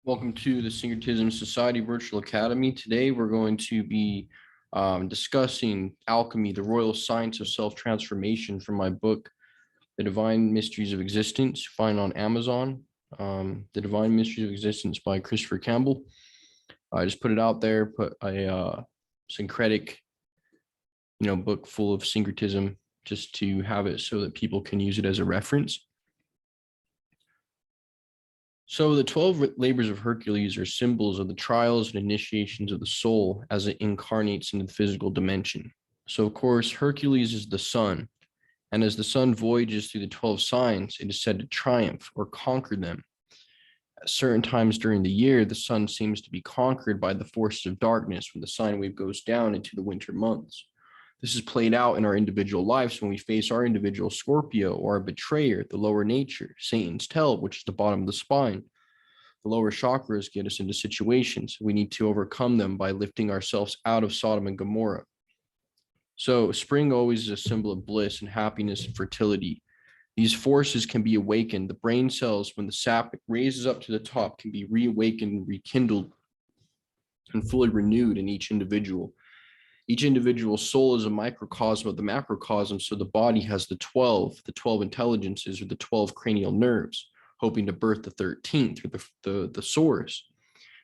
Welcome to the Syncretism Society Virtual Academy. Today we're going to be discussing Alchemy, the Royal Science of Self-Transformation from my book, The Divine Mysteries of Existence, find on Amazon. The Divine Mysteries of Existence by Christopher Campbell. I just put it out there, put a syncretic, book full of syncretism just to have it so that people can use it as a reference. So the 12 labors of Hercules are symbols of the trials and initiations of the soul as it incarnates into the physical dimension. So of course, Hercules is the sun, and as the sun voyages through the 12 signs, it is said to triumph or conquer them. At certain times during the year, the sun seems to be conquered by the forces of darkness when the sine wave goes down into the winter months. This is played out in our individual lives when we face our individual Scorpio or our betrayer, the lower nature, Satan's tail, which is the bottom of the spine. The lower chakras get us into situations. We need to overcome them by lifting ourselves out of Sodom and Gomorrah. So spring always is a symbol of bliss and happiness and fertility. These forces can be awakened. The brain cells, when the sap raises up to the top, can be reawakened, rekindled, and fully renewed in each individual. Each individual soul is a microcosm of the macrocosm, so the body has the 12 intelligences or the 12 cranial nerves, hoping to birth the 13th or the source.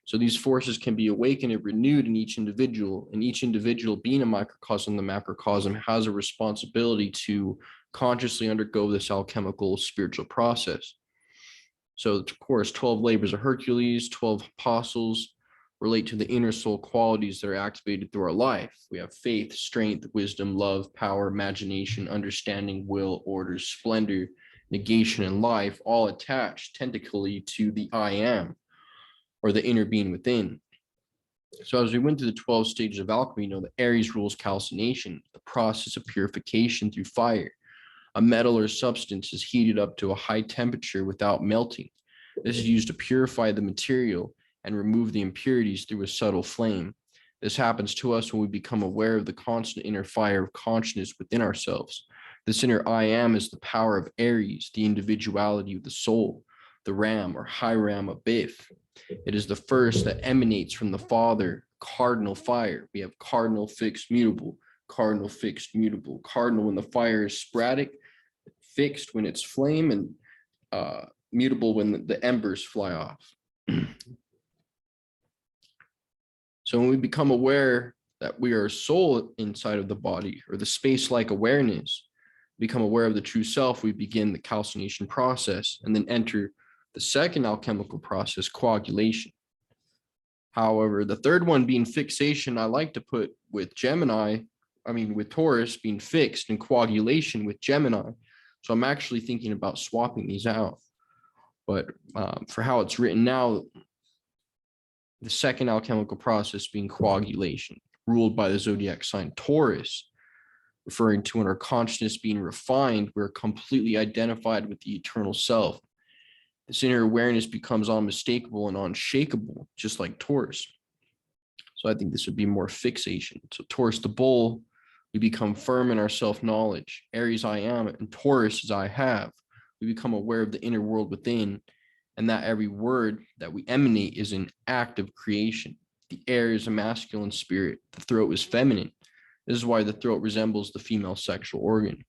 So these forces can be awakened and renewed in each individual, and each individual being a microcosm, the macrocosm has a responsibility to consciously undergo this alchemical spiritual process. So of course, 12 labors of Hercules, 12 apostles, relate to the inner soul qualities that are activated through our life. We have faith, strength, wisdom, love, power, imagination, understanding, will, order, splendor, negation, and life, all attached tentacly to the I am, or the inner being within. So as we went through the 12 stages of alchemy, the Aries rules calcination, the process of purification through fire. A metal or substance is heated up to a high temperature without melting. This is used to purify the material and remove the impurities through a subtle flame. This happens to us when we become aware of the constant inner fire of consciousness within ourselves. This inner I am is the power of Aries, the individuality of the soul, the Ram or High Ram of Bif. It is the first that emanates from the Father, cardinal fire. We have cardinal, fixed, mutable, cardinal, fixed, mutable, cardinal when the fire is sporadic, fixed when it's flame, and mutable when the embers fly off. So when we become aware that we are a soul inside of the body, or the space-like awareness, become aware of the true self, we begin the calcination process and then enter the second alchemical process, coagulation. However, the third one being fixation, I like to put with with Taurus being fixed, and coagulation with Gemini. So I'm actually thinking about swapping these out. But for how it's written now, the second alchemical process being coagulation, ruled by the zodiac sign Taurus, referring to when our consciousness being refined, we're completely identified with the eternal self. This inner awareness becomes unmistakable and unshakable, just like Taurus. So I think this would be more fixation. So Taurus, the bull, we become firm in our self-knowledge. Aries, I am, and Taurus is I have. We become aware of the inner world within, and that every word that we emanate is an act of creation. The air is a masculine spirit. The throat is feminine. This is why the throat resembles the female sexual organ.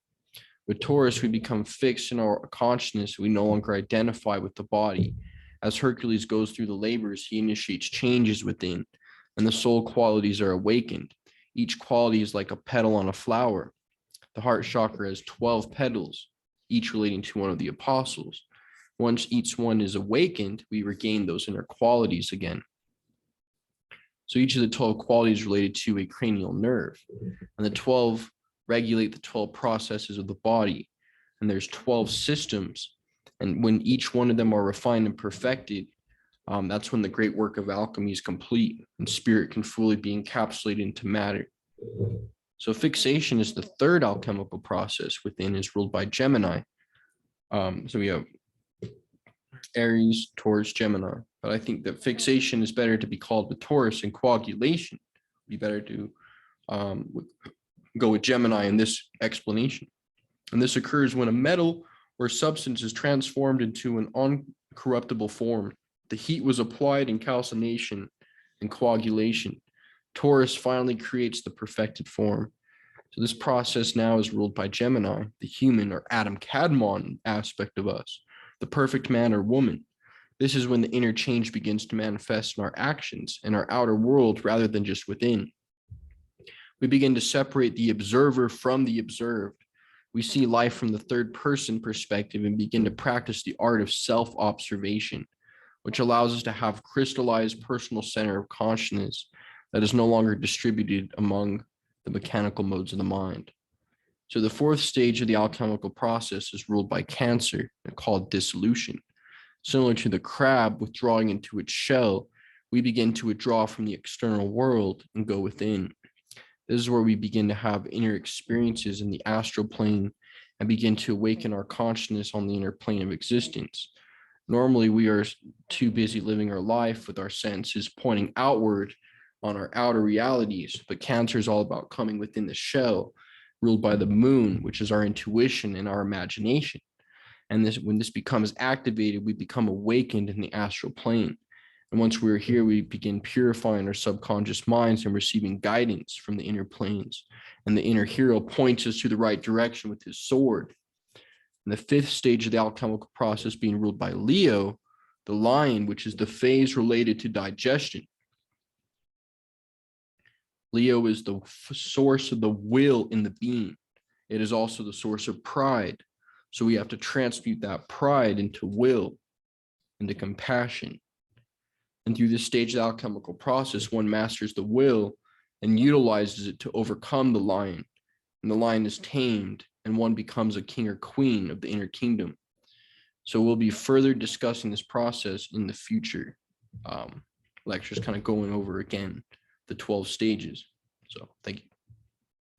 With Taurus, we become fixed in our consciousness. We no longer identify with the body. As Hercules goes through the labors, he initiates changes within, and the soul qualities are awakened. Each quality is like a petal on a flower. The heart chakra has 12 petals, each relating to one of the apostles. Once each one is awakened, we regain those inner qualities again. So each of the 12 qualities related to a cranial nerve, and the 12 regulate the 12 processes of the body. And there's 12 systems. And when each one of them are refined and perfected, that's when the great work of alchemy is complete and spirit can fully be encapsulated into matter. So fixation is the third alchemical process within, is ruled by Gemini. So we have Aries, Taurus, Gemini. But I think that fixation is better to be called with Taurus, and coagulation would be better to go with Gemini in this explanation. And this occurs when a metal or substance is transformed into an uncorruptible form. The heat was applied in calcination and coagulation. Taurus finally creates the perfected form. So this process now is ruled by Gemini, the human or Adam Kadmon aspect of us, the perfect man or woman. This is when the inner change begins to manifest in our actions and our outer world rather than just within. We begin to separate the observer from the observed. We see life from the third person perspective and begin to practice the art of self-observation, which allows us to have crystallized personal center of consciousness that is no longer distributed among the mechanical modes of the mind. So the fourth stage of the alchemical process is ruled by Cancer and called dissolution. Similar to the crab withdrawing into its shell, we begin to withdraw from the external world and go within. This is where we begin to have inner experiences in the astral plane and begin to awaken our consciousness on the inner plane of existence. Normally, we are too busy living our life with our senses pointing outward on our outer realities, but Cancer is all about coming within the shell, ruled by the moon, which is our intuition and our imagination. And when this becomes activated, we become awakened in the astral plane. And once we're here, we begin purifying our subconscious minds and receiving guidance from the inner planes. And the inner hero points us to the right direction with his sword. And the fifth stage of the alchemical process being ruled by Leo, the lion, which is the phase related to digestion. Leo is the source of the will in the being. It is also the source of pride. So we have to transmute that pride into will, into compassion. And through this stage of the alchemical process, one masters the will and utilizes it to overcome the lion. And the lion is tamed, and one becomes a king or queen of the inner kingdom. So we'll be further discussing this process in the future lectures, kind of going over again the 12 stages. So thank you.